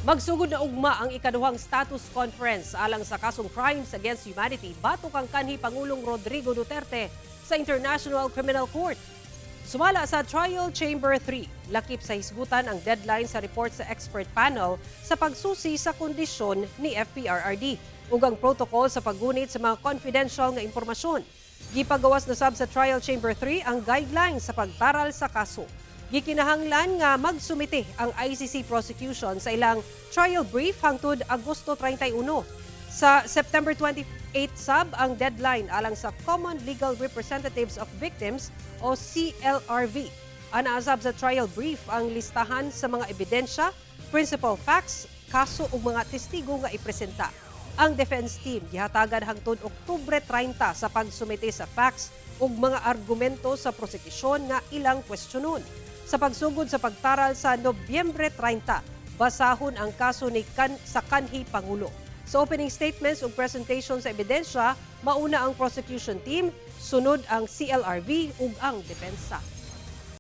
Magsugod na ugma ang ikaduhang status conference alang sa kasong crimes against humanity batok ang kanhi Pangulong Rodrigo Duterte sa International Criminal Court. Sumala sa Trial Chamber 3, lakip sa hisgutan ang deadline sa report sa expert panel sa pagsusi sa kondisyon ni FPRRD ug ang protocol sa paggunit sa mga confidential nga impormasyon. Gipagawas na sab sa Trial Chamber 3 ang guidelines sa pagtaral sa kaso. Gikinahanglan nga magsumite ang ICC prosecution sa ilang trial brief hangtod Agosto 31. Sa September 28 sab ang deadline alang sa Common Legal Representatives of Victims o CLRV. Anaasab sa trial brief ang listahan sa mga ebidensya, principal facts, kaso ug mga testigo nga ipresenta. Ang defense team gihatagan hangtod Oktubre 30 sa pagsumite sa facts ug mga argumento sa prosekusyon nga ilang kwestiyonon. Sa pagsugod sa pagtaral sa Nobyembre 30, basahon ang kaso sa kanhi Pangulo. Sa opening statements ug presentation sa ebidensya, mauna ang prosecution team, sunod ang CLRV ug ang depensa.